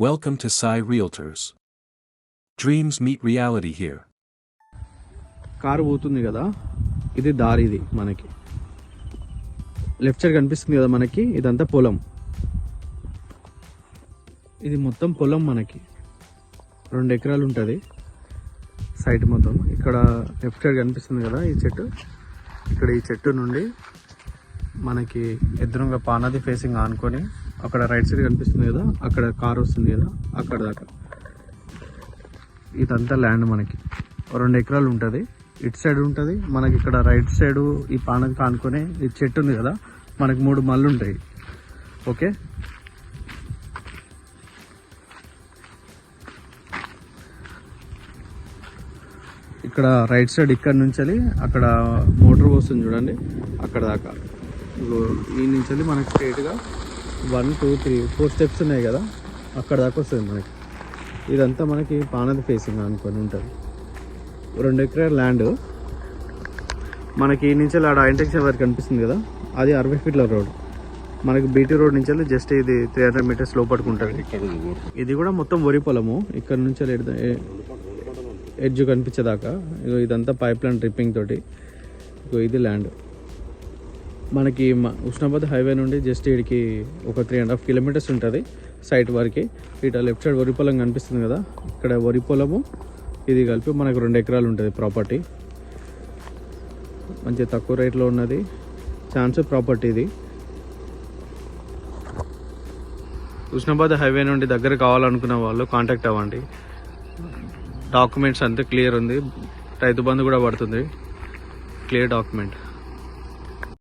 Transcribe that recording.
Welcome to Sai Realtors. Dreams meet reality here. Car పోతుంది కదా, ఇది దారి. ఇది మనకి లెఫ్ట్ సైడ్ కనిపిస్తుంది కదా మనకి, ఇదంతా పొలం. ఇది మొత్తం పొలం మనకి 2 ఎకరాలు ఉంటుంది సైట్ మొత్తం. ఇక్కడ లెఫ్ట్ సైడ్ కనిపిస్తుంది కదా ఈ చెట్టు, ఇక్కడ ఈ చెట్టు నుండి మనకి ఎదురుగా పానది ఫేసింగ్ ఆనుకొని అక్కడ రైట్ సైడ్ కనిపిస్తుంది కదా, అక్కడ కార్ వస్తుంది కదా, అక్కడ దాకా ఇదంతా ల్యాండ్ మనకి 2 ఎకరాలు ఉంటుంది. ఇటు సైడ్ ఉంటుంది మనకి, ఇక్కడ రైట్ సైడ్ ఈ పానది కానుకొని ఈ చెట్టు ఉంది కదా, మనకి 3 మళ్ళు ఉంటాయి. ఓకే, ఇక్కడ రైట్ సైడ్ ఇక్కడ నుంచి అక్కడ మోటార్ వస్తుంది చూడండి, అక్కడ దాకా. ఈ నుంచి మనకి స్ట్రైట్గా 1 2 3 4 స్టెప్స్ ఉన్నాయి కదా, అక్కడ దాకా వస్తుంది మనకి. ఇదంతా మనకి పానది ఫేసింగ్ అనుకొని ఉంటుంది. 2 ఎకరాల ల్యాండ్ మనకి. ఈ నుంచి ఆడ ఇంటెక్షన్ వరకు కనిపిస్తుంది కదా, అది 60 ఫీట్ల రోడ్ మనకి. బీటీ రోడ్ నుంచి జస్ట్ ఇది 300 మీటర్స్ లోపలికి ఉంటుంది. ఇది కూడా మొత్తం వరి పొలము. ఇక్కడ నుంచి ఎడ్జ్ కనిపించేదాకా ఇదంతా పైప్ లైన్ డ్రిప్పింగ్ తోటి. ఇది ల్యాండ్ మనకి ఉస్నాబాద్ హైవే నుండి జస్ట్ ఇక్కడికి ఒక 3.5 కిలోమీటర్స్ ఉంటుంది సైట్ వరకు. ఇట్లా లెఫ్ట్ సైడ్ వరి పొలం కనిపిస్తుంది కదా, ఇక్కడ వరి పొలము ఇది కలిపి మనకు 2 ఎకరాలు ఉంటుంది ప్రాపర్టీ. మంచి తక్కువ రేట్లో ఉన్నది, ఛాన్స్ ప్రాపర్టీ ఇది. ఉస్నాబాద్ హైవే నుండి దగ్గర కావాలనుకున్న వాళ్ళు కాంటాక్ట్ అవ్వండి. డాక్యుమెంట్స్ అంతా క్లియర్ ఉంది, రైతు బంధు కూడా పడుతుంది, క్లియర్ డాక్యుమెంట్.